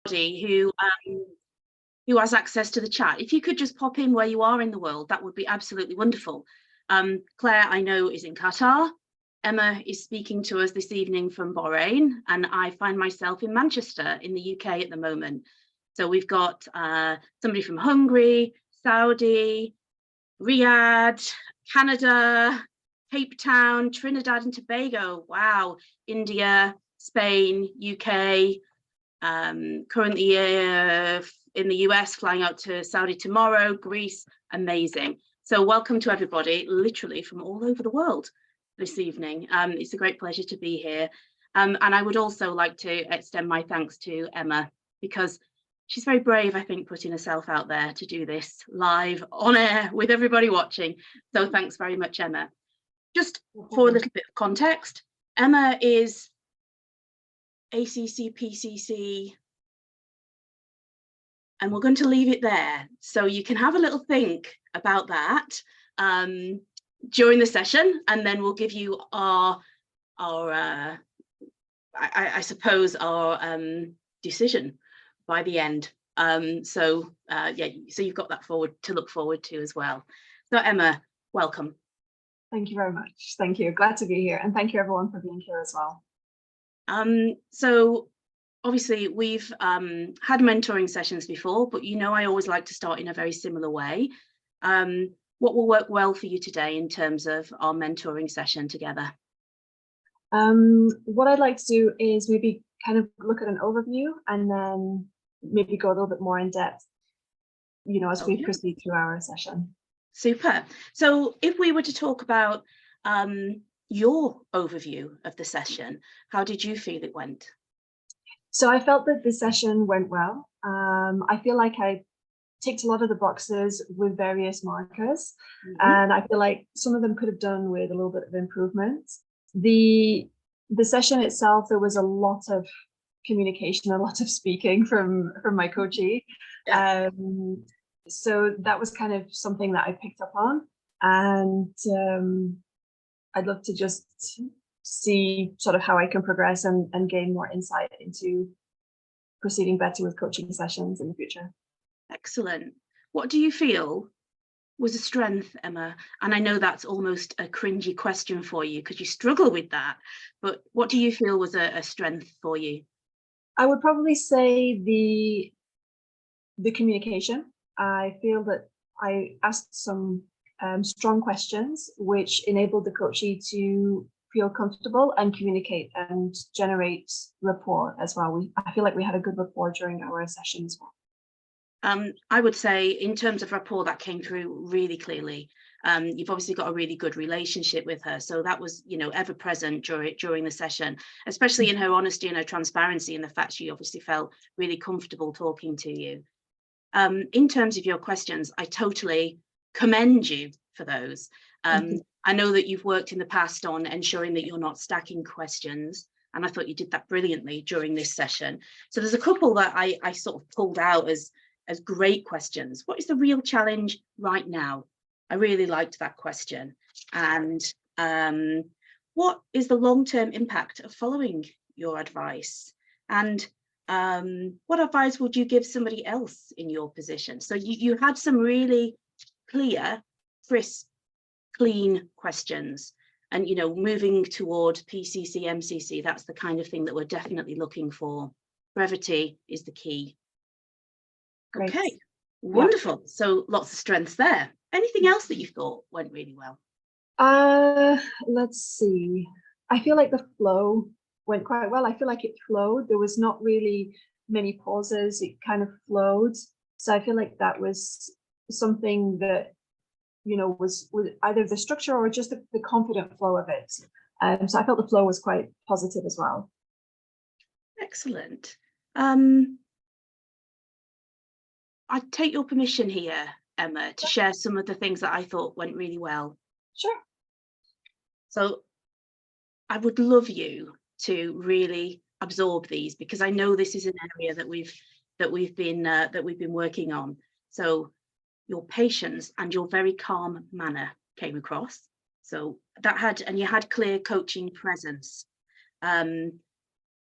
who has access to the chat. If you could just pop in where you are in the world, that would be absolutely wonderful. Claire, I know, is in Qatar. Emma is speaking to us this evening from Bahrain, and I find myself in Manchester in the UK at the moment. So we've got somebody from Hungary, Saudi, Riyadh, Canada, Cape Town, Trinidad and Tobago. Wow, India, Spain, UK, currently in the US, flying out to Saudi tomorrow, Greece, amazing. So welcome to everybody, literally from all over the world this evening. It's a great pleasure to be here. And I would also like to extend my thanks to Emma, because she's very brave, I think, putting herself out there to do this live on air with everybody watching. So thanks very much, Emma. Just for a little bit of context, Emma is ACC, PCC, and we're going to leave it there. So you can have a little think about that during the session, and then we'll give you our I suppose, our decision by the end. So you've got that to look forward to as well. So Emma, welcome. Thank you very much. Thank you. Glad to be here. And thank you everyone for being here as well. So obviously we've had mentoring sessions before, but you know I always like to start in a very similar way. What will work well for you today in terms of our mentoring session together? What I'd like to do is maybe kind of look at an overview and then maybe go a little bit more in depth, you know, as we proceed through our session. Super. So if we were to talk about your overview of the session, how did you feel it went? So I felt that the session went well. I feel like I ticked a lot of the boxes with various markers, and I feel like some of them could have done with a little bit of improvement. The session itself, there was a lot of communication, a lot of speaking from my coachee. So that was kind of something that I picked up on, and I'd love to just see sort of how I can progress and gain more insight into proceeding better with coaching sessions in the future. Excellent. What do you feel was a strength, Emma? And I know that's almost a cringy question for you because you struggle with that, but what do you feel was a strength for you? I would probably say the communication. I feel that I asked some strong questions which enabled the coachee to feel comfortable and communicate and generate rapport as well. I feel like we had a good rapport during our session as well. I would say in terms of rapport, that came through really clearly. You've obviously got a really good relationship with her, so that was, you know, ever present during the session, especially in her honesty and her transparency, and the fact she obviously felt really comfortable talking to you. In terms of your questions, I totally commend you for those. I know that you've worked in the past on ensuring that you're not stacking questions, and I thought you did that brilliantly during this session. So there's a couple that I sort of pulled out as great questions. What is the real challenge right now? I really liked that question. And what is the long-term impact of following your advice? And what advice would you give somebody else in your position? So you had some really clear, crisp, clean questions. And, you know, moving toward PCC, MCC, that's the kind of thing that we're definitely looking for. Brevity is the key. Great. Okay, wonderful. Yeah. So lots of strengths there. Anything else that you thought went really well? Let's see. I feel like the flow went quite well. I feel like it flowed. There was not really many pauses. It kind of flowed. So I feel like that was something that, you know, was either the structure or just the confident flow of it. So I felt the flow was quite positive as well. Excellent. I'd take your permission here, Emma, to share some of the things that I thought went really well. Sure. So I would love you to really absorb these, because I know this is an area that we've been working on. So your patience and your very calm manner came across. So that you had clear coaching presence.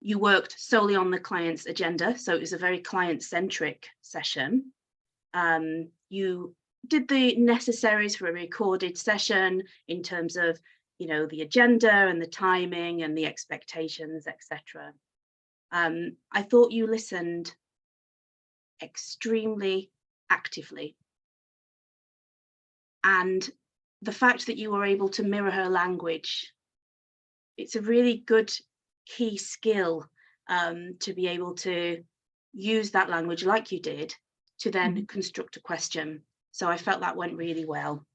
You worked solely on the client's agenda, so it was a very client-centric session. You did the necessaries for a recorded session in terms of, you know, the agenda and the timing and the expectations, etc. I thought you listened extremely actively, and the fact that you were able to mirror her language, it's a really good key skill, to be able to use that language like you did to then construct a question. So I felt that went really well.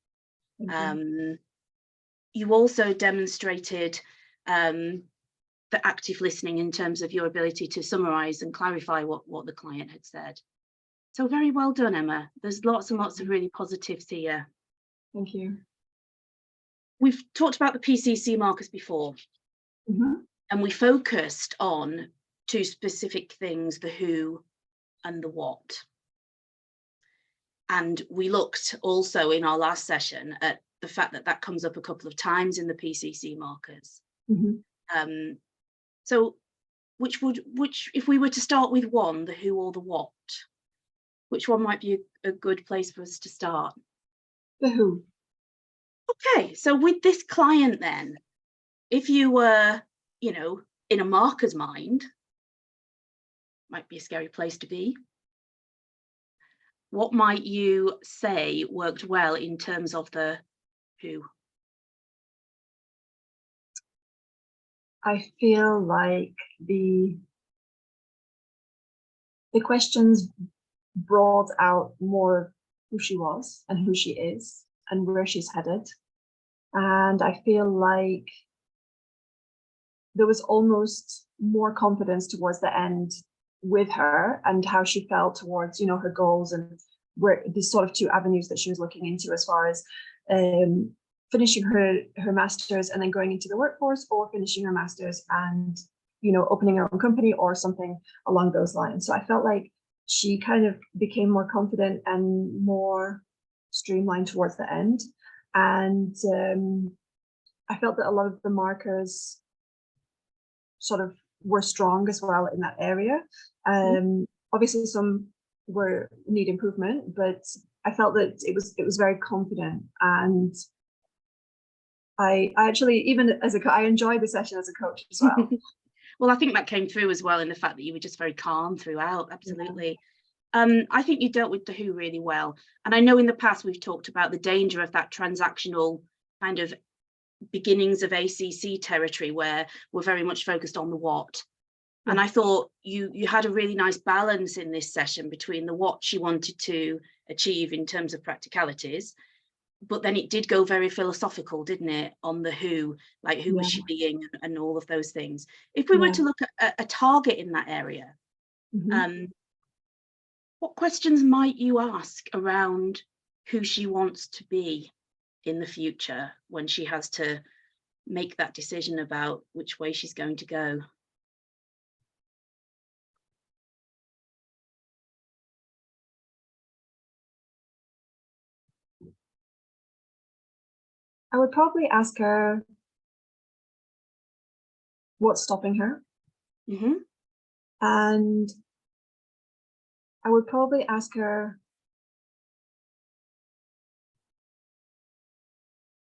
You also demonstrated the active listening in terms of your ability to summarize and clarify what the client had said. So very well done, Emma. There's lots and lots of really positives here. Thank you. We've talked about the PCC markers before, and we focused on two specific things, the who and the what. And we looked also in our last session at the fact that that comes up a couple of times in the PCC markers. So which, if we were to start with one, the who or the what, which one might be a good place for us to start? The who. Okay, so with this client then, if you were, you know, in a marker's mind, might be a scary place to be. What might you say worked well in terms of the who? I feel like the questions brought out more who she was and who she is and where she's headed. And I feel like there was almost more confidence towards the end with her and how she felt towards, you know, her goals and where the sort of two avenues that she was looking into as far as finishing her master's and then going into the workforce, or finishing her master's and, you know, opening her own company or something along those lines. So I felt like she kind of became more confident and more streamlined towards the end. And I felt that a lot of the markers sort of were strong as well in that area. Obviously some need improvement, but I felt that it was very confident. And I actually, even as I enjoyed the session as a coach as well. Well, I think that came through as well in the fact that you were just very calm throughout. Absolutely. I think you dealt with the who really well. And I know in the past we've talked about the danger of that transactional kind of beginnings of ACC territory where we're very much focused on the what. And I thought you had a really nice balance in this session between the what she wanted to achieve in terms of practicalities, but then it did go very philosophical, didn't it, on the who, like who was she being and all of those things. If we were to look at a target in that area, what questions might you ask around who she wants to be in the future when she has to make that decision about which way she's going to go? I would probably ask her what's stopping her. And I would probably ask her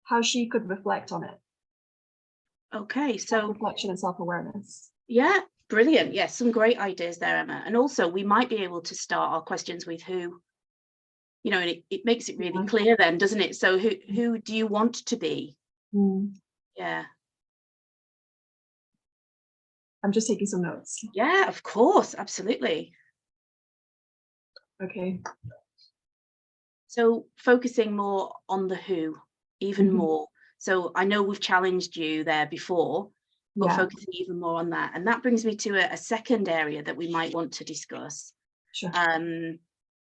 how she could reflect on it. Okay, so reflection and self-awareness. Yeah, brilliant. Yes, some great ideas there, Emma. And also we might be able to start our questions with who, you know, and it makes it really clear then, doesn't it? So who do you want to be? Yeah. I'm just taking some notes. Yeah, of course, absolutely. Okay. So focusing more on the who, even more. So I know we've challenged you there before, but focusing even more on that. And that brings me to a second area that we might want to discuss,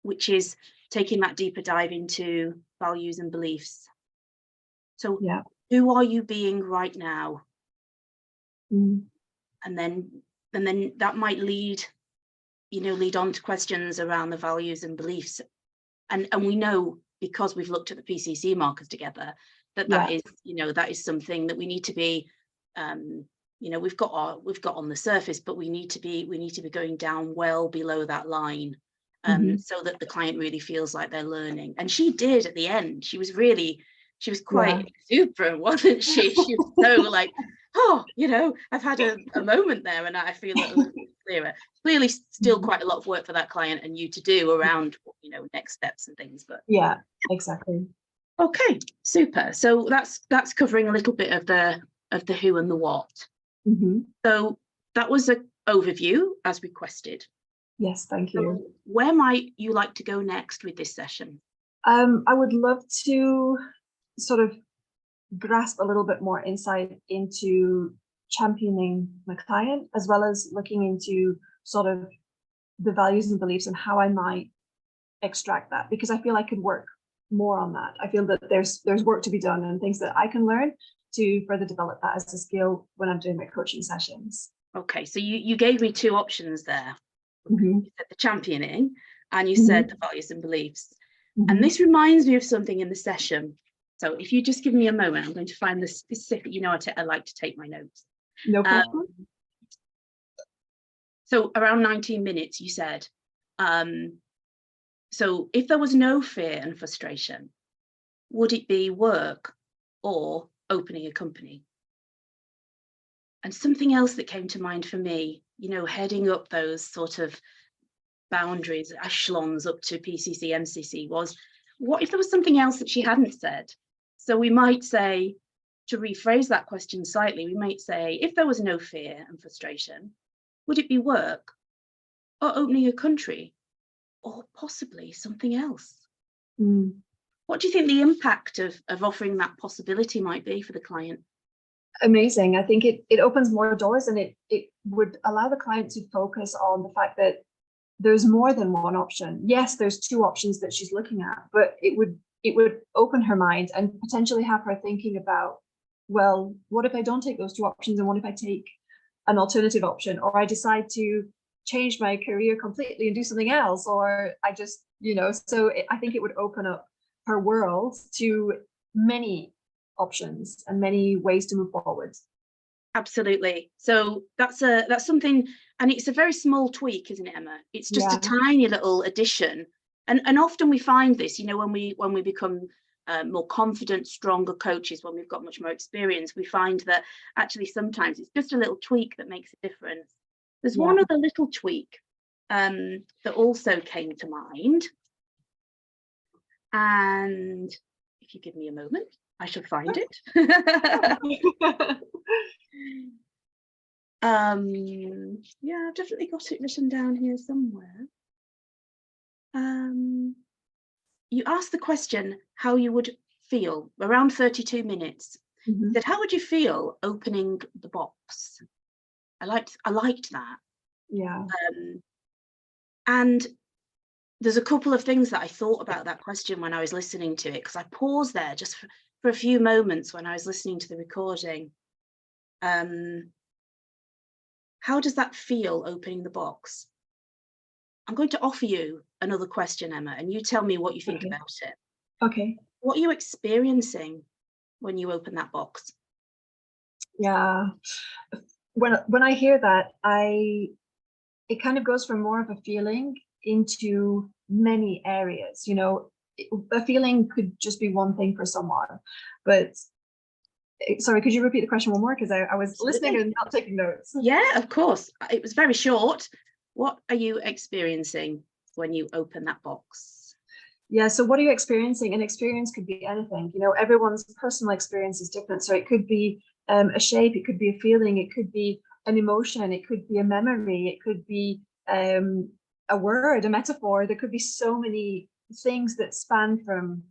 which is taking that deeper dive into values and beliefs. So who are you being right now? And then that might lead on to questions around the values and beliefs. And we know, because we've looked at the PCC markers together, that is, that is something that we need to be you know, we've got on the surface, but we need to be going down well below that line, so that the client really feels like they're learning. And she did at the end. She was quite exuberant, wasn't she? She was so like, oh, you know, I've had a moment there and I feel a little bit clearer. Clearly still quite a lot of work for that client and you to do around, you know, next steps and things. But yeah, exactly. okay, super. So that's covering a little bit of the who and the what. So that was an overview as requested. Yes, thank you. So where might you like to go next with this session? I would love to sort of grasp a little bit more insight into championing my client, as well as looking into sort of the values and beliefs and how I might extract that, because I feel I could work more on that. I feel that there's work to be done and things that I can learn to further develop that as a skill when I'm doing my coaching sessions. Okay, so you gave me two options there. You said the championing and you said the values and beliefs. And this reminds me of something in the session. So if you just give me a moment, I'm going to find the specific, you know, I like to take my notes. No problem. So around 19 minutes, you said, so if there was no fear and frustration, would it be work or opening a company? And something else that came to mind for me, you know, heading up those sort of boundaries, echelons up to PCC, MCC, was what if there was something else that she hadn't said? So we might say, to rephrase that question slightly, we might say, if there was no fear and frustration, would it be work or opening a country or possibly something else? What do you think the impact of offering that possibility might be for the client? Amazing. I think it opens more doors, and it would allow the client to focus on the fact that there's more than one option. Yes, there's two options that she's looking at, but it would open her mind and potentially have her thinking about, well, what if I don't take those two options, and what if I take an alternative option, or I decide to change my career completely and do something else, or I just, you know, so I think it would open up her world to many options and many ways to move forward. Absolutely. So that's something, and it's a very small tweak, isn't it, Emma? It's just a tiny little addition, and often we find this, you know, when we become more confident, stronger coaches, when we've got much more experience, we find that actually sometimes it's just a little tweak that makes a difference. There's one other little tweak that also came to mind, and if you give me a moment, I shall find it. Yeah, I've definitely got it written down here somewhere. You asked the question how you would feel around 32 minutes. You said, how would you feel opening the box? I liked that. Yeah. And there's a couple of things that I thought about that question when I was listening to it, because I paused there just for a few moments when I was listening to the recording. How does that feel, opening the box? I'm going to offer you another question, Emma, and you tell me what you think about it. Okay. What are you experiencing when you open that box? Yeah. When I hear that, it kind of goes from more of a feeling into many areas. You know, a feeling could just be one thing for someone, but sorry, could you repeat the question one more? Because I was listening and not taking notes. Yeah, of course. It was very short. What are you experiencing when you open that box? Yeah, so what are you experiencing? An experience could be anything. You know, everyone's personal experience is different. So it could be a shape, it could be a feeling, it could be an emotion, it could be a memory, it could be a word, a metaphor. There could be so many things that span from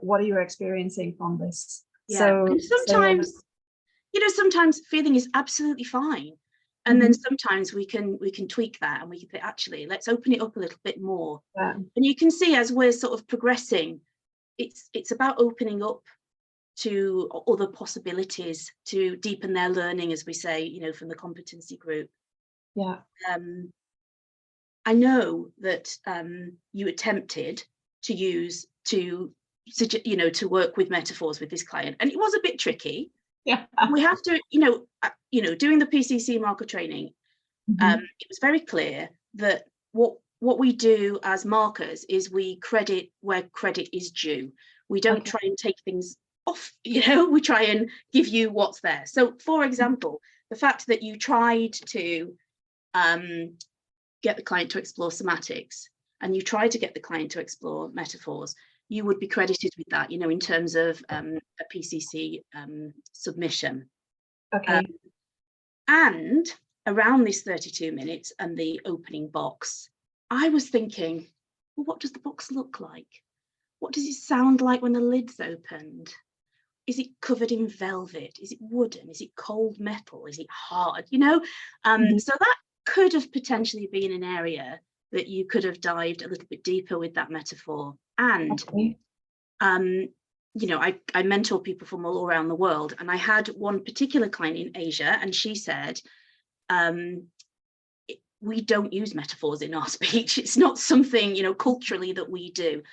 what are you experiencing from this. Yeah, so and sometimes, you know, sometimes feeling is absolutely fine. And then sometimes we can tweak that, and we can say, actually, let's open it up a little bit more. Yeah. And you can see as we're sort of progressing, it's about opening up to other possibilities to deepen their learning, as we say, you know, from the competency group. Yeah. I know that you attempted to work with metaphors with this client, and it was a bit tricky. Yeah. We have to, doing the PCC marker training, it was very clear that what we do as markers is we credit where credit is due. We don't try and take things off, we try and give you what's there. So, for example, the fact that you tried to get the client to explore semantics and you tried to get the client to explore metaphors, you would be credited with that, in terms of a PCC submission. Okay. And around this 32 minutes and the opening box, I was thinking, well, what does the box look like? What does it sound like when the lid's opened? Is it covered in velvet? Is it wooden? Is it cold metal? Is it hard? So that could have potentially been an area that you could have dived a little bit deeper with that metaphor. And I mentor people from all around the world, and I had one particular client in Asia, and she said, we don't use metaphors in our speech. It's not something, culturally that we do.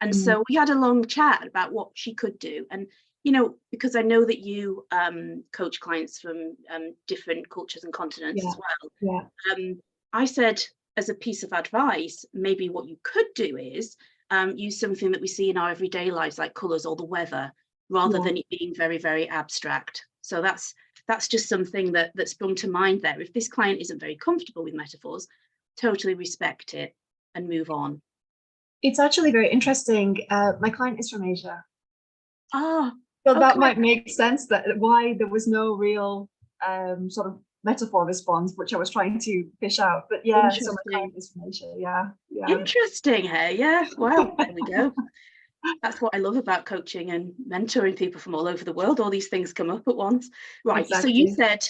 And so we had a long chat about what she could do. And, because I know that you coach clients from different cultures and continents as well. I said, as a piece of advice, maybe what you could do is use something that we see in our everyday lives, like colours or the weather, rather than it being very, very abstract. So that's just something that sprung to mind there. If this client isn't very comfortable with metaphors, totally respect it and move on. It's actually very interesting. My client is from Asia. So Okay. that might make sense that why there was no real sort of metaphor response, which I was trying to fish out. But yeah, so my client is from Asia. Yeah. Interesting, hey? Yeah. Well, there we go. That's what I love about coaching and mentoring people from all over the world. All these things come up at once. Right. Exactly. So you said,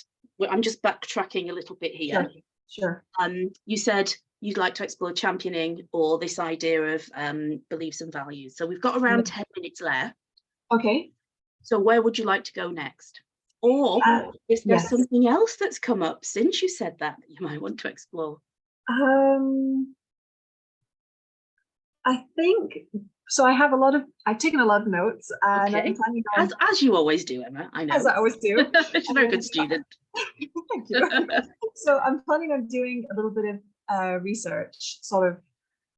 I'm just backtracking a little bit here. Sure. You said you'd like to explore championing or this idea of beliefs and values. So we've got around 10 minutes left. Okay. So where would you like to go next? Or is there something else that's come up since you said that you might want to explore? I think so. I've taken a lot of notes, and I've been planning on, as you always do, Emma. I know. As I always do. She's a very good student. Thank you. So I'm planning on doing a little bit of research, sort of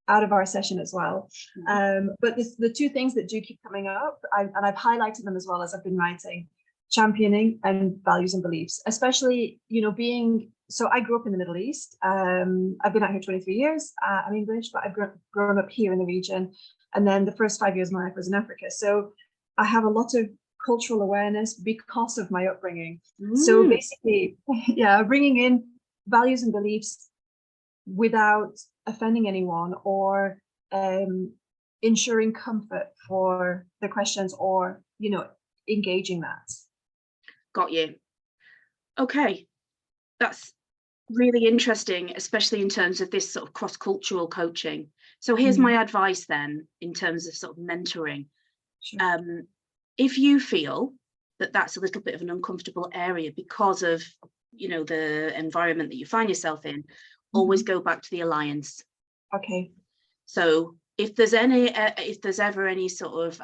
out of our session as well. But the two things that do keep coming up, and I've highlighted them as well as I've been writing: championing and values and beliefs, especially, so I grew up in the Middle East. I've been out here 23 years. I'm English, but I've grown up here in the region. And then the first 5 years of my life was in Africa. So I have a lot of cultural awareness because of my upbringing. So basically, bringing in values and beliefs without offending anyone or ensuring comfort for the questions or, engaging that. Got you. Okay. That's really interesting, especially in terms of this sort of cross-cultural coaching. So here's my advice then, in terms of sort of mentoring. Sure. If you feel that that's a little bit of an uncomfortable area because of, the environment that you find yourself in, always go back to the alliance. Okay. So if there's ever any sort of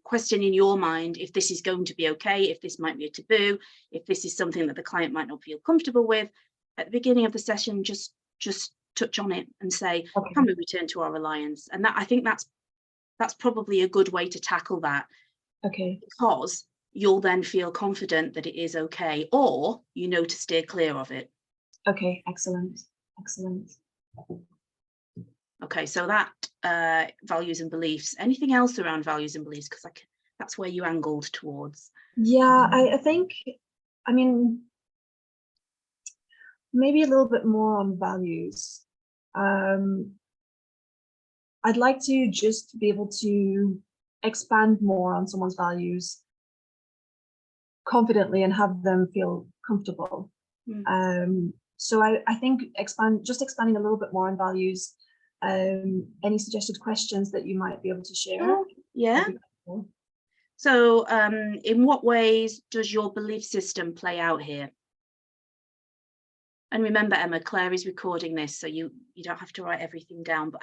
question in your mind, if this is going to be okay, if this might be a taboo, if this is something that the client might not feel comfortable with, at the beginning of the session, just touch on it and say, can we return to our alliance? And that, I think that's probably a good way to tackle that. Okay. Because you'll then feel confident that it is okay, or to steer clear of it. Okay, excellent. Okay, so that values and beliefs. Anything else around values and beliefs? Because that's where you angled towards. Yeah, I think, maybe a little bit more on values. I'd like to just be able to expand more on someone's values confidently and have them feel comfortable. So I think expanding a little bit more on values. Any suggested questions that you might be able to share? Sure. Yeah. So in what ways does your belief system play out here? And remember, Emma, Claire is recording this, so you don't have to write everything down. But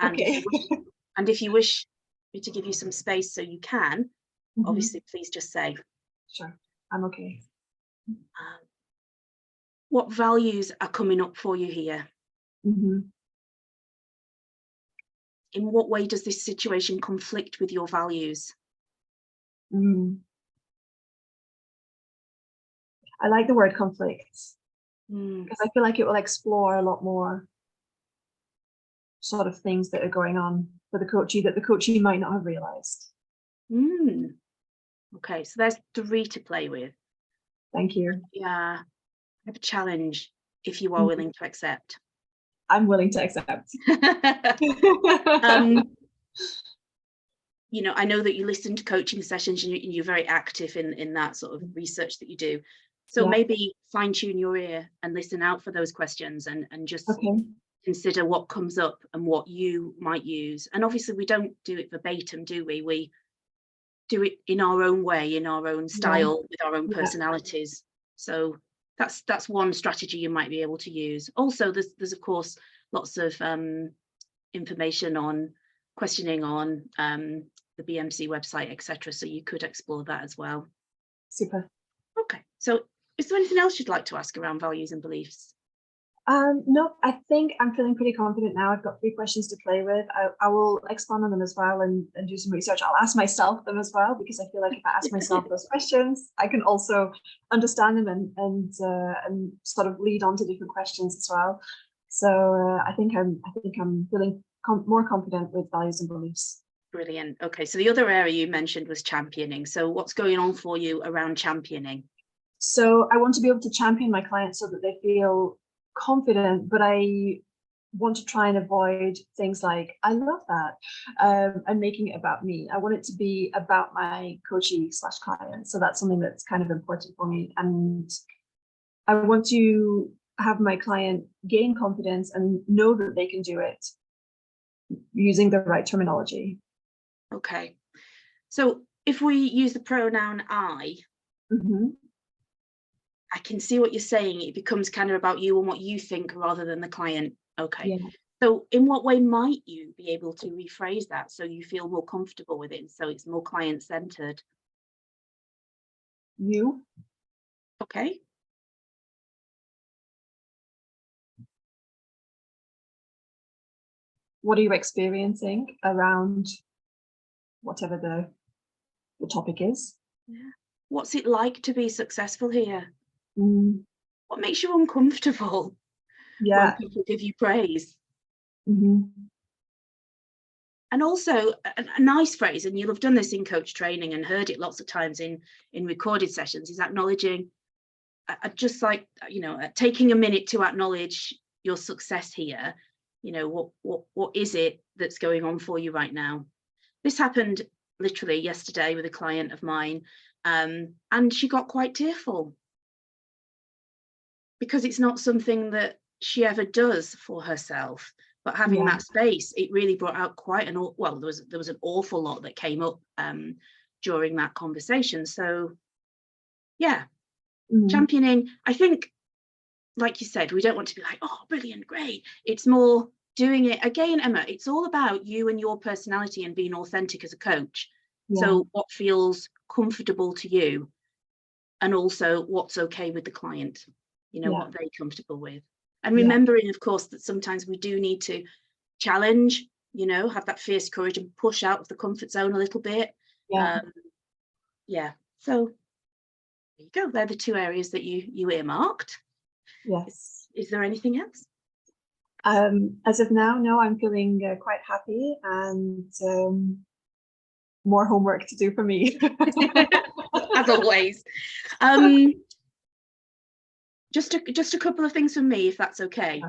if you wish me to give you some space so you can, obviously, please just say. Sure, I'm okay. What values are coming up for you here? Mm-hmm. In what way does this situation conflict with your values? Mm. I like the word conflict because I feel like it will explore a lot more sort of things that are going on for the coachee that the coachee might not have realized. Okay, so there's 3 to play with. Thank you. Yeah, I have a challenge if you are willing to accept. I'm willing to accept. You know, I know that you listen to coaching sessions and you're very active in that sort of research that you do. So Yeah. maybe fine tune your ear and listen out for those questions and just consider what comes up and what you might use. And obviously we don't do it verbatim, do we? We do it in our own way, in our own style, with our own personalities. So that's one strategy you might be able to use. Also, there's of course lots of information on questioning on the BMC website, etc. So you could explore that as well. Super. Okay, so is there anything else you'd like to ask around values and beliefs? No, I think I'm feeling pretty confident now. I've got 3 questions to play with. I will expand on them as well and do some research. I'll ask myself them as well, because I feel like if I ask myself those questions, I can also understand them and sort of lead on to different questions as well. So I think I'm feeling more confident with values and beliefs. Brilliant. Okay, so the other area you mentioned was championing. So what's going on for you around championing? So I want to be able to champion my clients so that they feel confident, but I want to try and avoid things like I love that and making it about me. I want it to be about my coachee / client. So that's something that's kind of important for me. And I want to have my client gain confidence and know that they can do it using the right terminology. Okay. So if we use the pronoun I, I can see what you're saying. It becomes kind of about you and what you think rather than the client. Okay. Yeah. So in what way might you be able to rephrase that so you feel more comfortable with it, so it's more client-centered? You. Okay. What are you experiencing around whatever the topic is? Yeah. What's it like to be successful here? What makes you uncomfortable when people give you praise? And also a nice phrase, and you'll have done this in coach training and heard it lots of times in recorded sessions, is acknowledging, just like, you know, taking a minute to acknowledge your success here. You know, what is it that's going on for you right now? This happened literally yesterday with a client of mine, and she got quite tearful because it's not something that she ever does for herself. But having that space, it really brought out quite an, well, there was an awful lot that came up during that conversation. So yeah, championing, I think, like you said, we don't want to be like, oh, brilliant, great. It's more doing it again, Emma. It's all about you and your personality and being authentic as a coach. So what feels comfortable to you, and also what's okay with the client, you know, what they're comfortable with. And remembering, of course, that sometimes we do need to challenge, you know, have that fierce courage and push out of the comfort zone a little bit. So there you go. They're the 2 areas that you earmarked. Yes. Is there anything else? As of now, no, I'm feeling quite happy, and more homework to do for me. As always. Just a couple of things from me, if that's okay.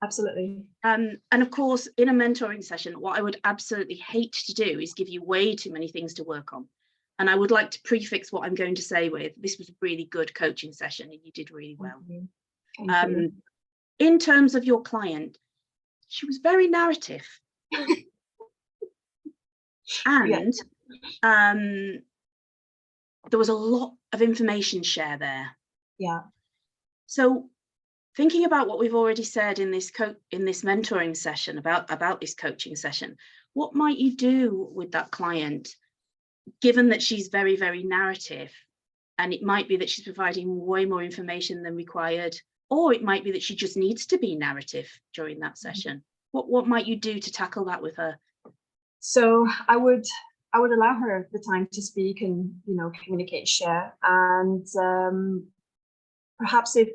Absolutely. And of course, in a mentoring session, what I would absolutely hate to do is give you way too many things to work on. And I would like to prefix what I'm going to say with, this was a really good coaching session and you did really well. Thank you. In terms of your client, she was very narrative. And there was a lot of information share there. Yeah. So thinking about what we've already said in this mentoring session about this coaching session, what might you do with that client, given that she's very, very narrative? And it might be that she's providing way more information than required, or it might be that she just needs to be narrative during that session. What might you do to tackle that with her? So I would allow her the time to speak and, you know, communicate, share. And perhaps if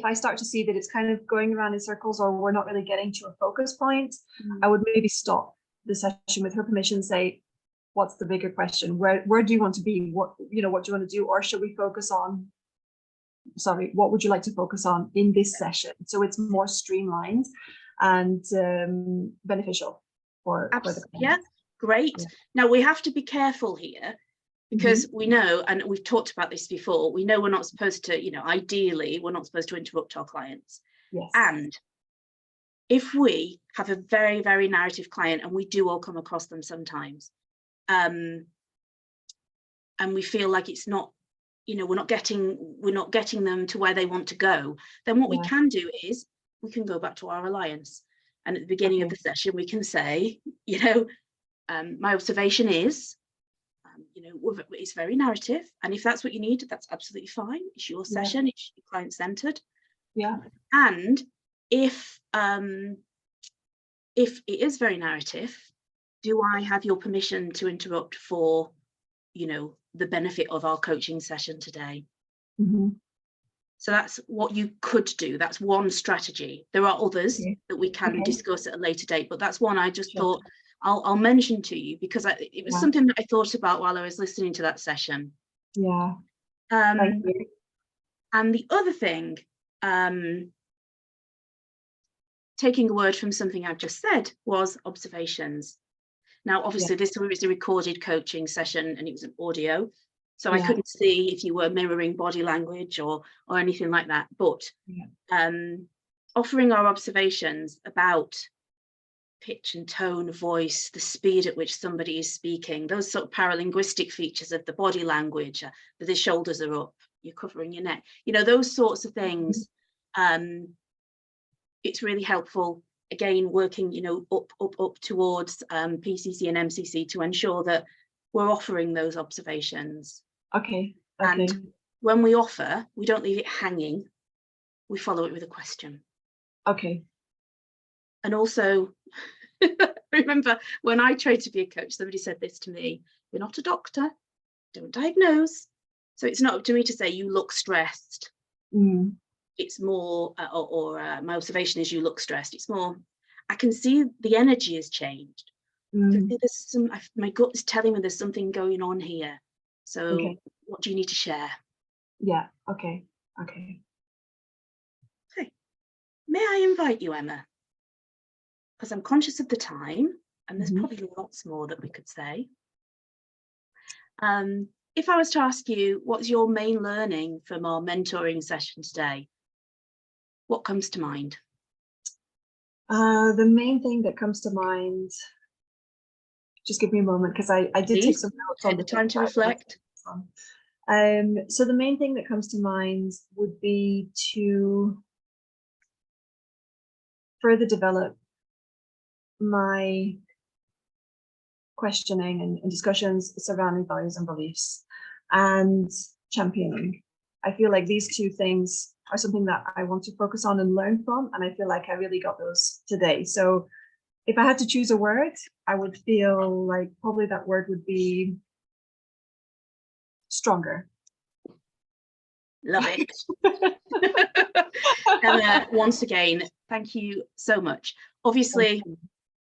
I start to see that it's kind of going around in circles, or we're not really getting to a focus point, I would maybe stop the session with her permission, say, what's the bigger question? Where do you want to be? What do you want to do? Or should we focus on, sorry, what would you like to focus on in this session? So it's more streamlined and beneficial for the client. Yeah, great. Yeah. Now we have to be careful here, because we know, and we've talked about this before, we know we're not supposed to, you know, ideally we're not supposed to interrupt our clients. Yes. And if we have a very, very narrative client, and we do all come across them sometimes, and we feel like it's not, you know, we're not getting them to where they want to go, then what we can do is we can go back to our alliance, and at the beginning of the session we can say, you know, my observation is, you know, it's very narrative, and if that's what you need, that's absolutely fine. It's your session, it's client-centered. Yeah. And if it is very narrative, do I have your permission to interrupt for, you know, the benefit of our coaching session today? So that's what you could do. That's one strategy. There are others that we can discuss at a later date, but that's one I just thought I'll mention to you, because it was something that I thought about while I was listening to that session. Yeah. Thank you. And the other thing, taking a word from something I've just said, was observations. Now, obviously, this was a recorded coaching session, and it was an audio, so I couldn't see if you were mirroring body language or anything like that. But offering our observations about pitch and tone of voice, the speed at which somebody is speaking, those sort of paralinguistic features of the body language, that the shoulders are up, you're covering your neck, you know, those sorts of things. It's really helpful. Again, working, you know, up towards PCC and MCC to ensure that we're offering those observations. Okay. And when we offer, we don't leave it hanging. We follow it with a question. Okay. And also, remember when I tried to be a coach, somebody said this to me: "You're not a doctor, don't diagnose." So it's not up to me to say you look stressed. It's more, my observation is you look stressed. It's more, I can see the energy has changed. I can see there's my gut is telling me there's something going on here. So what do you need to share? Yeah. Okay. Okay. Okay. May I invite you, Emma? Because I'm conscious of the time, and there's probably lots more that we could say. If I was to ask you, what's your main learning from our mentoring session today? What comes to mind? The main thing that comes to mind, just give me a moment, because I did take some notes on the time to reflect. So the main thing that comes to mind would be to further develop my questioning and discussions surrounding values and beliefs, and championing. I feel like these two things are something that I want to focus on and learn from, and I feel like I really got those today. So if I had to choose a word, I would feel like probably that word would be stronger. Love it. Emma, once again, thank you so much. Obviously,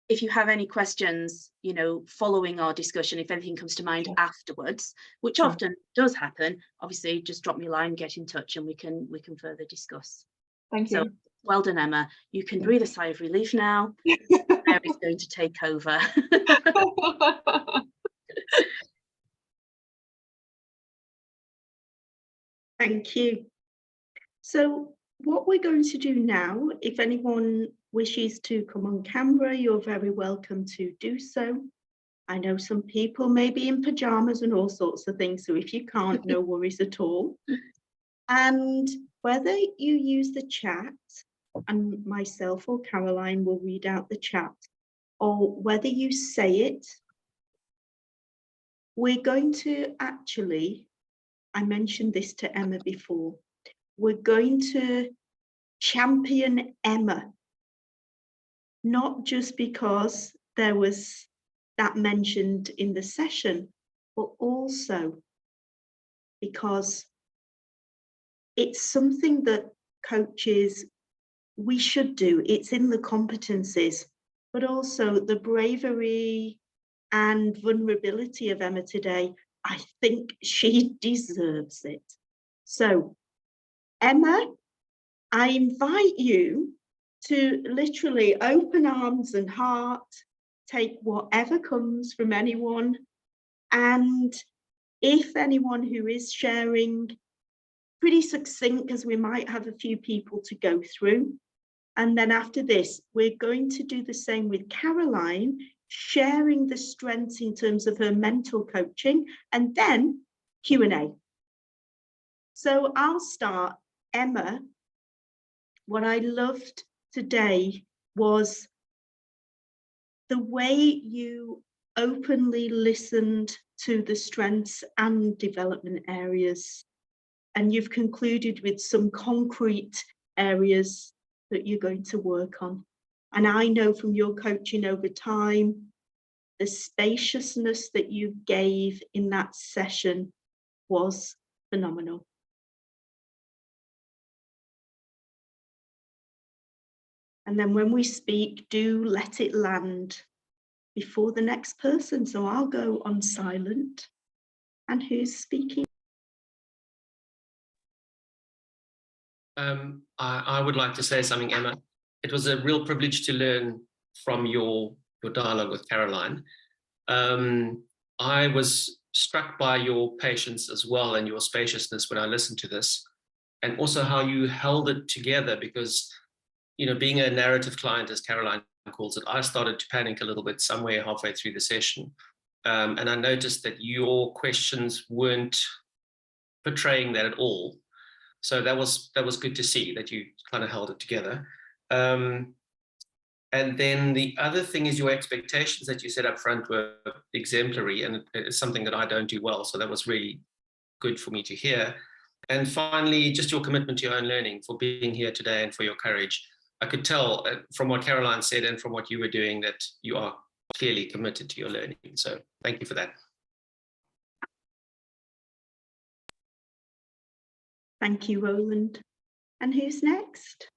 if you have any questions, you know, following our discussion, if anything comes to mind afterwards, which often does happen, obviously just drop me a line, get in touch, and we can further discuss. Thank you. So well done, Emma. You can breathe a sigh of relief now. Mary's going to take over. Thank you. So what we're going to do now, if anyone wishes to come on camera, you're very welcome to do so. I know some people may be in pajamas and all sorts of things, so if you can't, no worries at all. And whether you use the chat, and myself or Caroline will read out the chat, or whether you say it, we're going to actually I mentioned this to Emma before, we're going to champion Emma, not just because there was that mentioned in the session, but also because it's something that coaches, we should do. It's in the competencies, but also the bravery and vulnerability of Emma today. I think she deserves it. So, Emma, I invite you to literally open arms and heart, take whatever comes from anyone. And if anyone who is sharing, pretty succinct, because we might have a few people to go through. And then after this, we're going to do the same with Caroline, sharing the strengths in terms of her mental coaching, and then Q&A. So I'll start. Emma, what I loved today was the way you openly listened to the strengths and development areas, and you've concluded with some concrete areas that you're going to work on. And I know from your coaching over time, the spaciousness that you gave in that session was phenomenal. And then when we speak, do let it land before the next person. So I'll go on silent. And who's speaking? I would like to say something, Emma. It was a real privilege to learn from your dialogue with Caroline. I was struck by your patience as well and your spaciousness when I listened to this, and also how you held it together, because, you know, being a narrative client, as Caroline calls it, I started to panic a little bit somewhere halfway through the session. And I noticed that your questions weren't portraying that at all. So that was good to see that you kind of held it together. And then the other thing is your expectations that you set up front were exemplary, and it's something that I don't do well. So that was really good for me to hear. And finally, just your commitment to your own learning, for being here today and for your courage. I could tell from what Caroline said and from what you were doing that you are clearly committed to your learning. So thank you for that. Thank you, Roland. And who's next?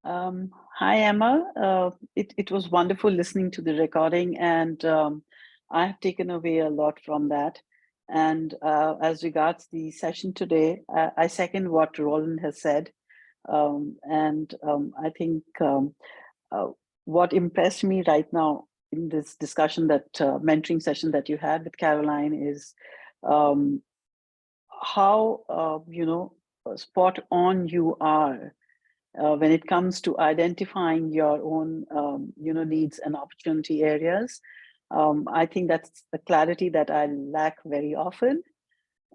Hi, Emma. It was wonderful listening to the recording, and I have taken away a lot from that. And as regards the session today, I second what Roland has said. I think what impressed me right now in this discussion, that mentoring session that you had with Caroline, is how spot on you are when it comes to identifying your own needs and opportunity areas. I think that's the clarity that I lack very often,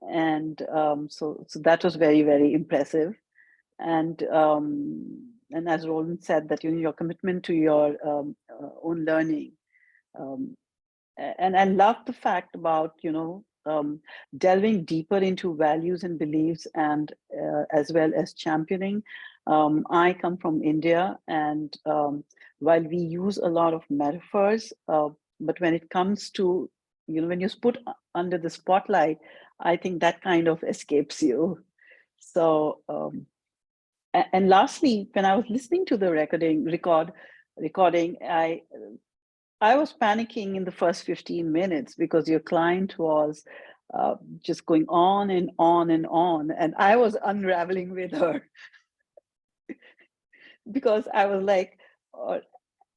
and so that was very, very impressive. And as Roland said, that your commitment to your own learning, and I love the fact about delving deeper into values and beliefs, and as well as championing. I come from India, and while we use a lot of metaphors, but when it comes to, when you're put under the spotlight, I think that kind of escapes you. So, and lastly, when I was listening to the recording, I was panicking in the first 15 minutes because your client was just going on and on and on, and I was unraveling with her. Because I was like,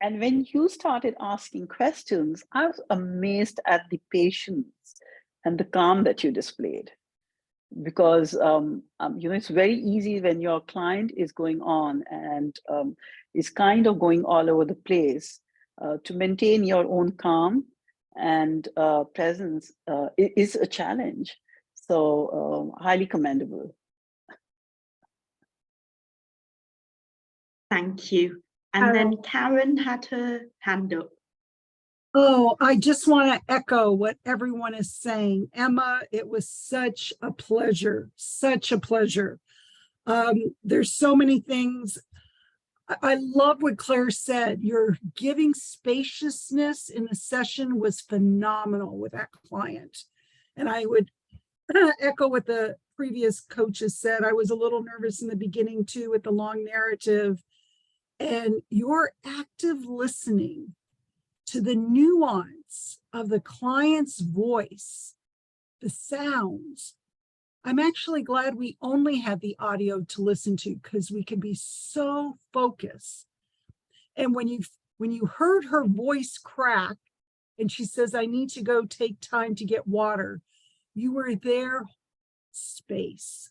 and when you started asking questions, I was amazed at the patience and the calm that you displayed. Because it's very easy when your client is going on and is kind of going all over the place, to maintain your own calm and presence is a challenge. So highly commendable. Thank you. And then Karen had her hand up. Oh, I just want to echo what everyone is saying. Emma, it was such a pleasure, such a pleasure. There's so many things. I love what Claire said. Your giving spaciousness in the session was phenomenal with that client. And I would echo what the previous coaches said. I was a little nervous in the beginning too with the long narrative. And your active listening to the nuance of the client's voice, the sounds. I'm actually glad we only had the audio to listen to because we could be so focused. And when you heard her voice crack and she says, I need to go take time to get water, you were there, space.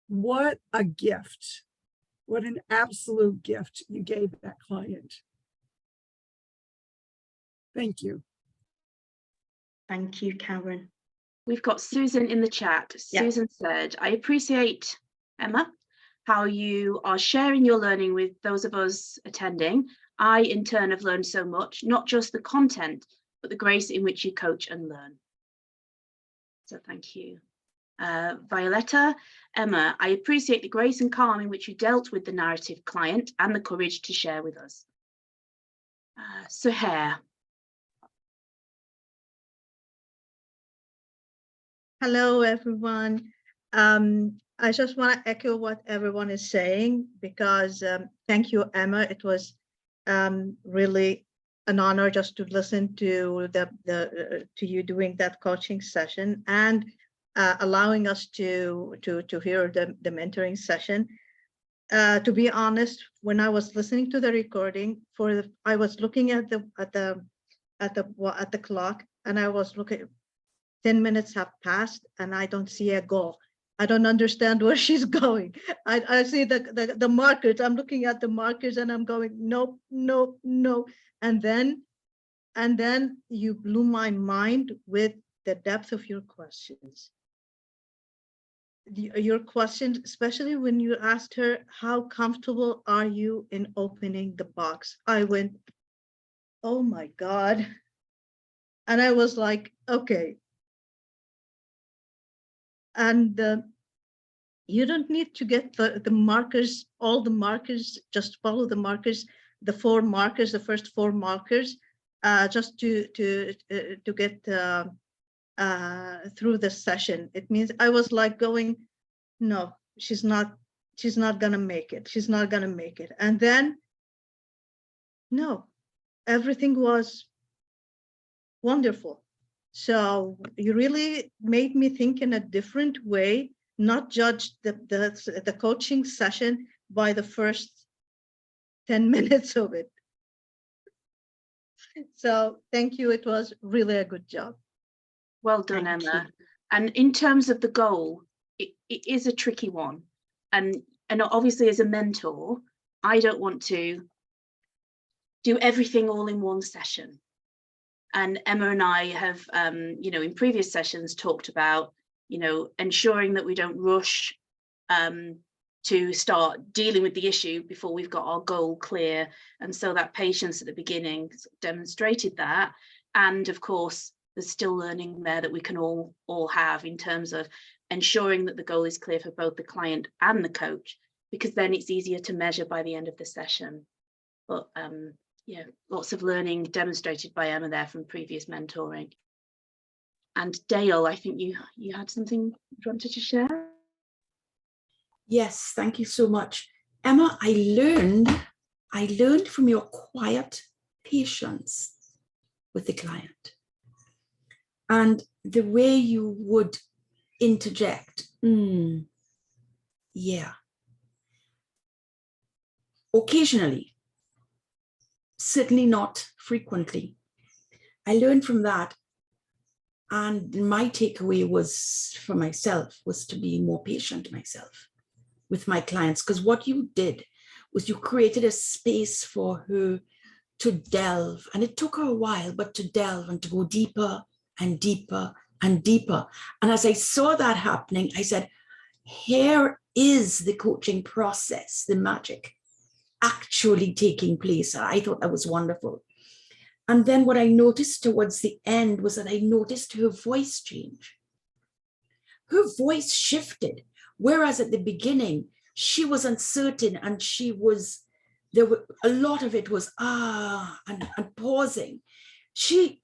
What a gift. What an absolute gift you gave that client. Thank you. Thank you, Karen. We've got Susan in the chat. Yeah. Susan said, I appreciate, Emma, how you are sharing your learning with those of us attending. I, in turn, have learned so much, not just the content, but the grace in which you coach and learn. So thank you. Violetta, Emma, I appreciate the grace and calm in which you dealt with the narrative client and the courage to share with us. Suhair. Hello, everyone. I just want to echo what everyone is saying because thank you, Emma. It was really an honor just to listen to to you doing that coaching session and allowing us to hear the mentoring session. To be honest, when I was listening to the recording, I was looking at the clock, and I was looking. 10 minutes have passed and I don't see a goal. I don't understand where she's going. I see the markers. I'm looking at the markers and I'm going, nope, nope, no. And then you blew my mind with the depth of your questions. Your questions, especially when you asked her, how comfortable are you in opening the box? I went, oh my God. And I was like, okay. And you don't need to get the markers, all the markers, just follow the markers, the 4 markers, the first 4 markers, just to get through the session. It means I was like going, no, she's not gonna make it. She's not gonna make it. And then, no, everything was wonderful. So you really made me think in a different way, not judge the coaching session by the first 10 minutes of it. So thank you. It was really a good job. Well done, Thank Emma. you. And in terms of the goal, it is a tricky one. And obviously as a mentor, I don't want to do everything all in one session. And Emma and I have, in previous sessions talked about, ensuring that we don't rush to start dealing with the issue before we've got our goal clear. And so that patience at the beginning demonstrated that. And of course, there's still learning there that we can all have in terms of ensuring that the goal is clear for both the client and the coach, because then it's easier to measure by the end of the session. But yeah, lots of learning demonstrated by Emma there from previous mentoring. And Dale, I think you had something you wanted to share? Yes, thank you so much. Emma, I learned from your quiet patience with the client and the way you would interject. Yeah. Occasionally, certainly not frequently. I learned from that. And my takeaway was for myself was to be more patient myself with my clients, because what you did was you created a space for her to delve, and it took her a while, but to delve and to go deeper and deeper and deeper. And as I saw that happening, I said, here is the coaching process, the magic actually taking place. I thought that was wonderful. And then what I noticed towards the end was that I noticed her voice change. Her voice shifted, whereas at the beginning, she was uncertain and there were a lot of it was and pausing. She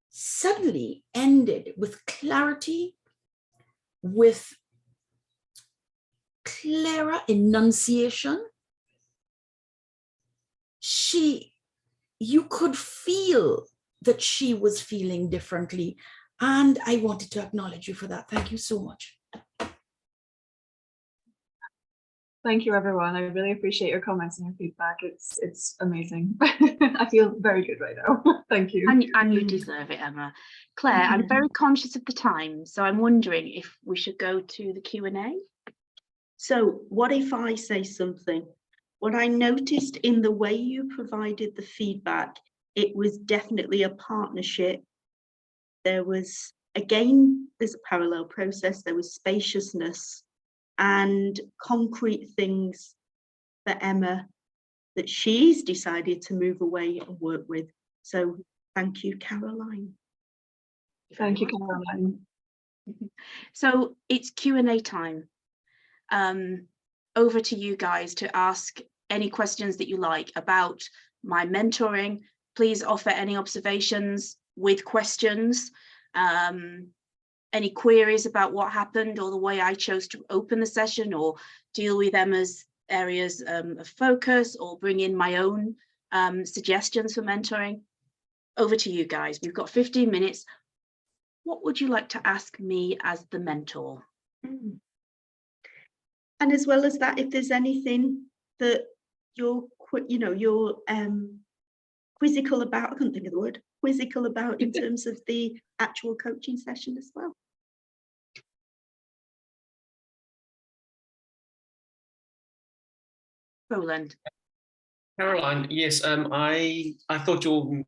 suddenly ended with clarity, with clearer enunciation. You could feel that she was feeling differently. And I wanted to acknowledge you for that. Thank you so much. Thank you, everyone. I really appreciate your comments and your feedback. It's amazing. I feel very good right now. Thank you. And you deserve it, Emma. Claire, I'm very conscious of the time, so I'm wondering if we should go to the Q&A. So what if I say something? What I noticed in the way you provided the feedback, it was definitely a partnership. There was, again, there's a parallel process. There was spaciousness and concrete things for Emma that she's decided to move away and work with. So thank you, Caroline. Thank you, Caroline. So it's Q&A time. Over to you guys to ask any questions that you like about my mentoring. Please offer any observations with questions, any queries about what happened or the way I chose to open the session, or deal with Emma's areas of focus, or bring in my own suggestions for mentoring. Over to you guys. We've got 15 minutes. What would you like to ask me as the mentor? And as well as that, if there's anything that you're quizzical about, I couldn't think of the word, quizzical about in terms of the actual coaching session as well. Roland. Caroline, yes, I thought your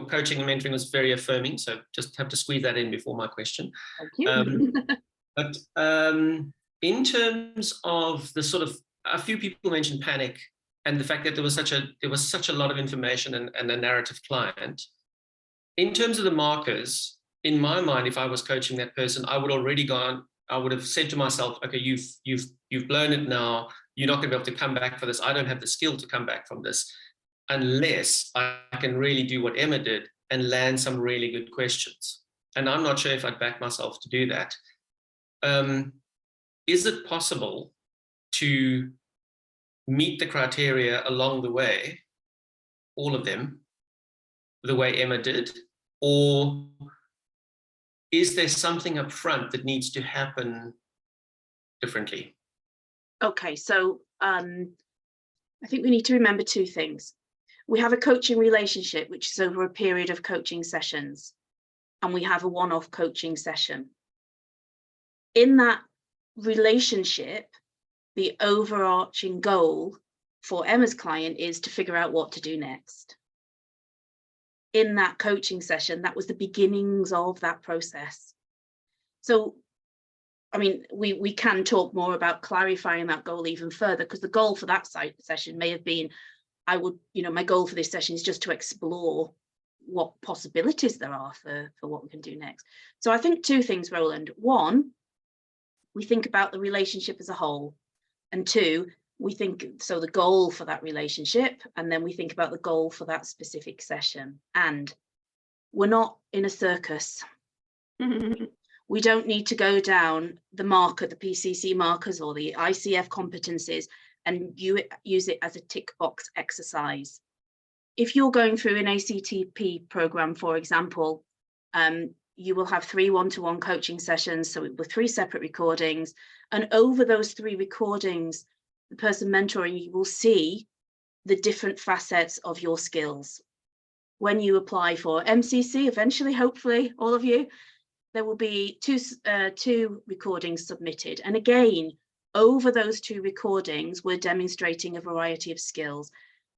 coaching and mentoring was very affirming, so just have to squeeze that in before my question. Thank you. But in terms of the sort of, a few people mentioned panic and the fact that there was such a lot of information and a narrative client. In terms of the markers, in my mind, if I was coaching that person, I would have said to myself, okay, you've blown it now. You're not going to be able to come back for this. I don't have the skill to come back from this unless I can really do what Emma did and land some really good questions. And I'm not sure if I'd back myself to do that. Is it possible to meet the criteria along the way, all of them, the way Emma did? Or is there something up front that needs to happen differently? Okay, so I think we need to remember two things. We have a coaching relationship, which is over a period of coaching sessions, and we have a one-off coaching session. In that relationship, the overarching goal for Emma's client is to figure out what to do next. In that coaching session, that was the beginnings of that process. So, I mean, we can talk more about clarifying that goal even further, because the goal for that session may have been, my goal for this session is just to explore what possibilities there are for what we can do next. So I think two things, Roland. One, we think about the relationship as a whole. And two, we think, so the goal for that relationship, and then we think about the goal for that specific session. And we're not in a circus. We don't need to go down the PCC markers or the ICF competencies and use it as a tick box exercise. If you're going through an ACTP program, for example, you will have 3 one-to-one coaching sessions, so with 3 separate recordings. And over those 3 recordings, the person mentoring you will see the different facets of your skills. When you apply for MCC, eventually, hopefully, all of you, there will be two recordings submitted. And again, over those 2 recordings, we're demonstrating a variety of skills.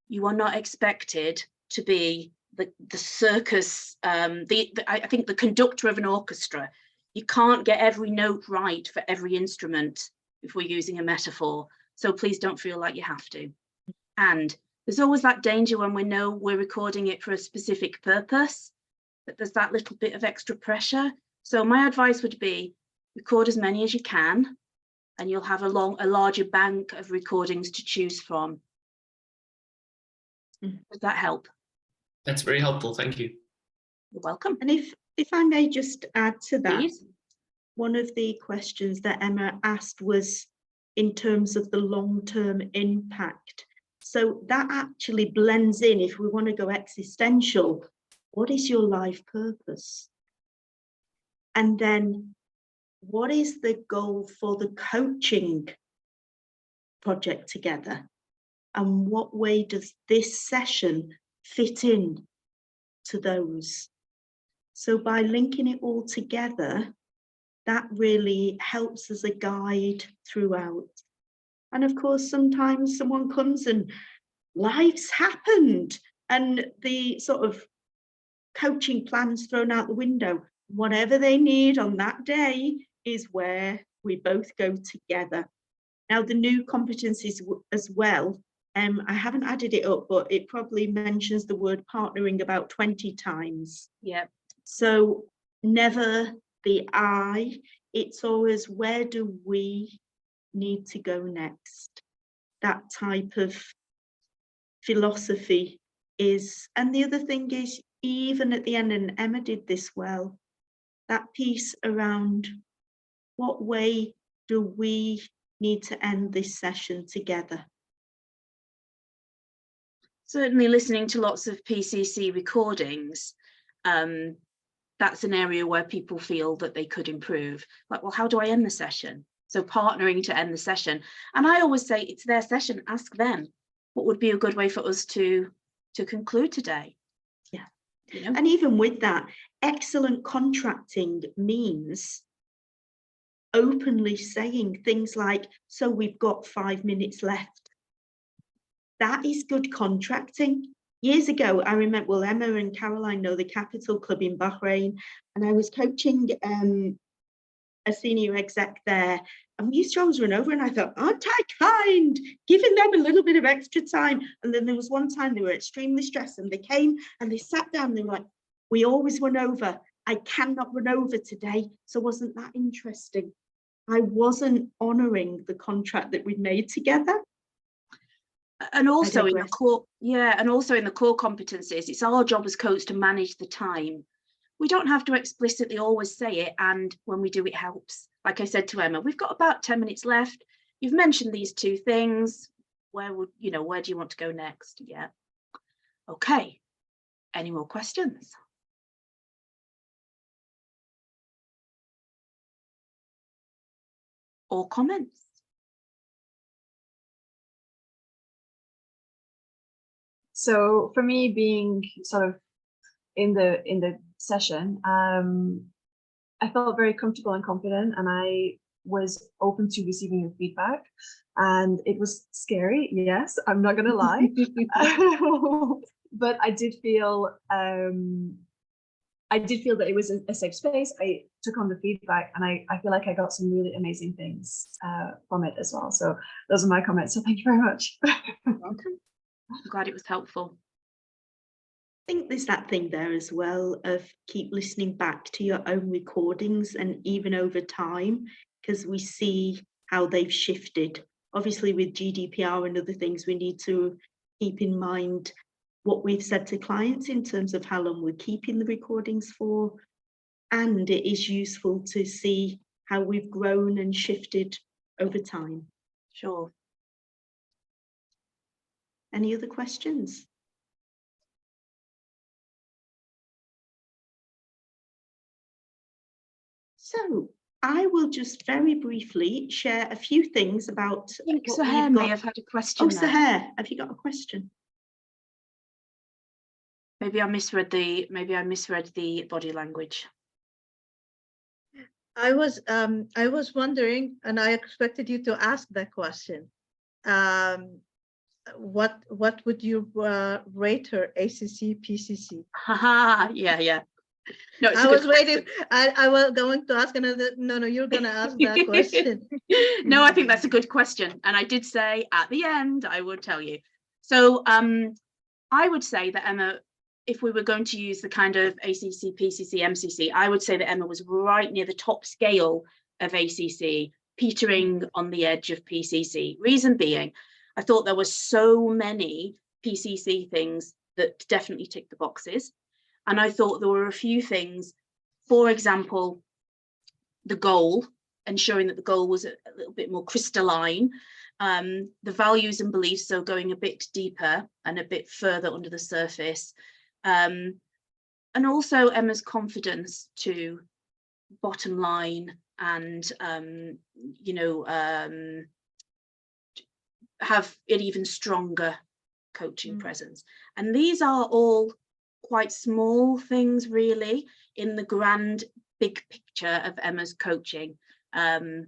You are not expected to be the circus, I think the conductor of an orchestra. You can't get every note right for every instrument if we're using a metaphor. So please don't feel like you have to. And There's always that danger when we know we're recording it for a specific purpose, that there's that little bit of extra pressure. So my advice would be record as many as you can, and you'll have a larger bank of recordings to choose from. Does that help? That's very helpful. Thank you. You're welcome. And if I may just add to that, Please. one of the questions that Emma asked was in terms of the long-term impact. So that actually blends in, if we want to go existential, what is your life purpose? And then what is the goal for the coaching project together? And what way does this session fit in to those? So by linking it all together, that really helps as a guide throughout. And of course, sometimes someone comes and life's happened and the sort of coaching plans thrown out the window. Whatever they need on that day is where we both go together. Now, the new competencies as well, I haven't added it up, but it probably mentions the word partnering about 20 times. Yeah. So never the I, it's always where do we need to go next? That type of philosophy is, and the other thing is, even at the end, and Emma did this well, that piece around what way do we need to end this session together? Certainly listening to lots of PCC recordings, that's an area where people feel that they could improve. Like, well, how do I end the session? So partnering to end the session. And I always say it's their session, ask them. What would be a good way for us to conclude today? Yeah. You know? And even with that, excellent contracting means openly saying things like, so we've got 5 minutes left. That is good contracting. Years ago, I remember, well, Emma and Caroline know the Capital Club in Bahrain, and I was coaching a senior exec there, and we used to always run over, and I thought, aren't I kind, giving them a little bit of extra time? And then there was one time they were extremely stressed, and they came and they sat down, and they were like, we always run over. I cannot run over today. So wasn't that interesting? I wasn't honouring the contract that we'd made together. And also in the core, and also in the core competencies, it's our job as coach to manage the time. We don't have to explicitly always say it, and when we do, it helps. Like I said to Emma, we've got about 10 minutes left. You've mentioned these 2 things. Where do you want to go next? Yeah. Okay. Any more questions? Or comments? So for me, being sort of in the session, I felt very comfortable and confident, and I was open to receiving your feedback. And it was scary, yes, I'm not gonna lie. But I did feel that it was a safe space. I took on the feedback, and I feel like I got some really amazing things from it as well. So those are my comments. So thank you very much. Welcome. I'm glad it was helpful. I think there's that thing there as well of keep listening back to your own recordings, and even over time, because we see how they've shifted. Obviously with GDPR and other things, we need to keep in mind what we've said to clients in terms of how long we're keeping the recordings for. And it is useful to see how we've grown and shifted over time. Sure. Any other questions? So I will just very briefly share a few things about. I think Sahar may have had a question. Oh, Sahar, have you got a question? Maybe I misread the body language. I was wondering, and I expected you to ask that question. What would you rate her ACC PCC? Haha, yeah. No, I was waiting. I was going to ask another. No, you're going to ask that question. No, I think that's a good question, and I did say at the end I would tell you. So I would say that Emma, if we were going to use the kind of ACC, PCC, MCC, I would say that Emma was right near the top scale of ACC, petering on the edge of PCC. Reason being, I thought there were so many PCC things that definitely ticked the boxes. And I thought there were a few things, for example, the goal, ensuring that the goal was a little bit more crystalline, the values and beliefs, so going a bit deeper and a bit further under the surface, and also Emma's confidence to bottom line and have an even stronger coaching presence. And these are all quite small things really in the grand big picture of Emma's coaching and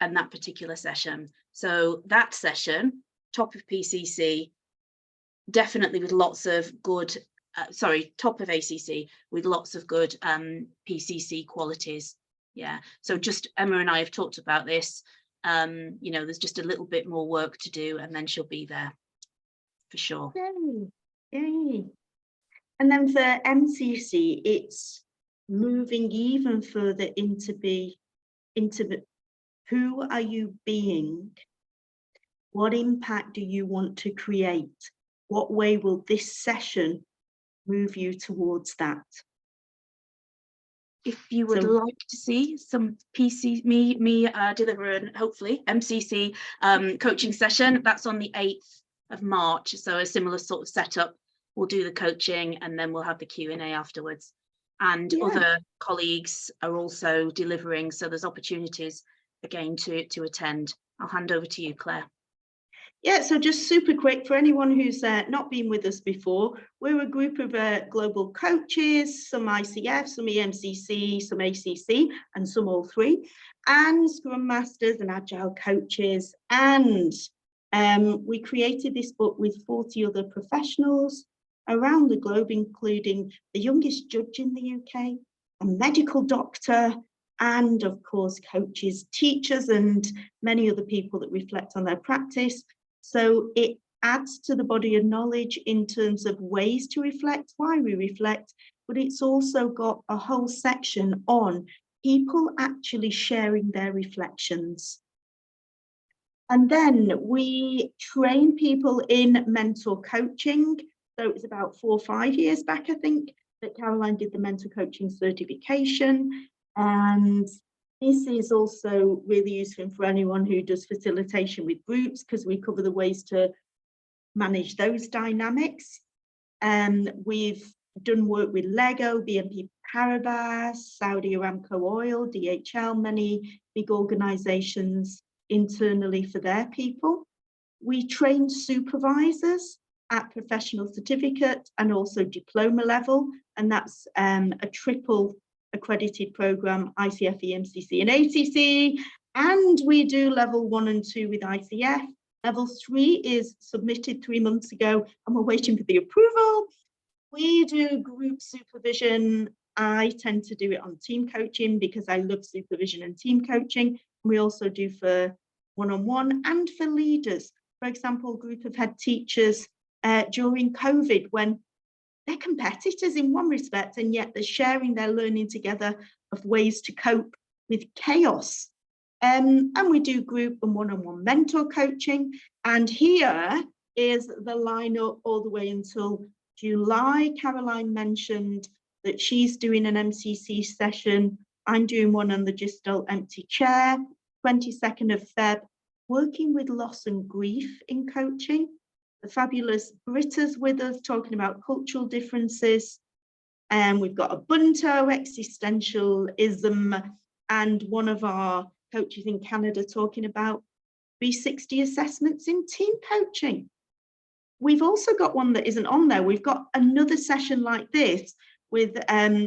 that particular session. So that session, top of PCC, definitely with lots of good, top of ACC with lots of good PCC qualities. Yeah, so just Emma and I have talked about this. There's just a little bit more work to do and then she'll be there for sure. Yay. Yay. And then for MCC, it's moving even further into who are you being? What impact do you want to create? What way will this session move you towards that? If you would like to see some me deliver an hopefully MCC coaching session, that's on the 8th of March. So a similar sort of setup. We'll do the coaching and then we'll have the Q&A afterwards. And other colleagues are also delivering. So there's opportunities again to attend. I'll hand over to you, Claire. Yeah, so just super quick for anyone who's not been with us before, we're a group of global coaches, some ICF, some EMCC, some ACC, and some all three, and Scrum Masters and Agile coaches. And we created this book with 40 other professionals around the globe, including the youngest judge in the UK, a medical doctor, and of course, coaches, teachers, and many other people that reflect on their practice. So it adds to the body of knowledge in terms of ways to reflect, why we reflect, but it's also got a whole section on people actually sharing their reflections. And then we train people in mentor coaching. So it was about 4 or 5 years back, I think, that Caroline did the mentor coaching certification. And this is also really useful for anyone who does facilitation with groups, because we cover the ways to manage those dynamics. And we've done work with Lego, BNP Paribas, Saudi Aramco Oil, DHL, many big organizations internally for their people. We train supervisors at professional certificate and also diploma level, and that's a triple accredited program, ICF, EMCC and ACC, and we do level 1 and 2 with ICF. Level 3 is submitted 3 months ago and we're waiting for the approval. We do group supervision. I tend to do it on team coaching because I love supervision and team coaching. We also do for one-on-one and for leaders. For example, a group of head teachers during COVID, when they're competitors in one respect, and yet they're sharing their learning together of ways to cope with chaos. And we do group and one-on-one mentor coaching. And here is the lineup all the way until July. Caroline mentioned that she's doing an MCC session. I'm doing one on the Gestalt empty chair, 22nd of Feb, working with loss and grief in coaching. The fabulous Britta's with us talking about cultural differences. And we've got Ubuntu, existentialism, and one of our coaches in Canada talking about 360 assessments in team coaching. We've also got one that isn't on there. We've got another session like this with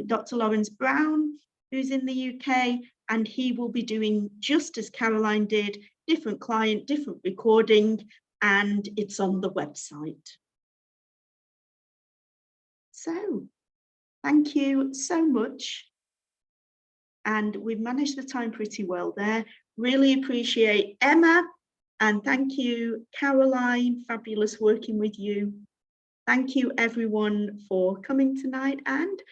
Dr. Lawrence Brown, who's in the UK, and he will be doing just as Caroline did, different client, different recording, and it's on the website. So thank you so much. And we've managed the time pretty well there. Really appreciate Emma And thank you, Caroline, fabulous working with you. Thank you everyone for coming tonight, and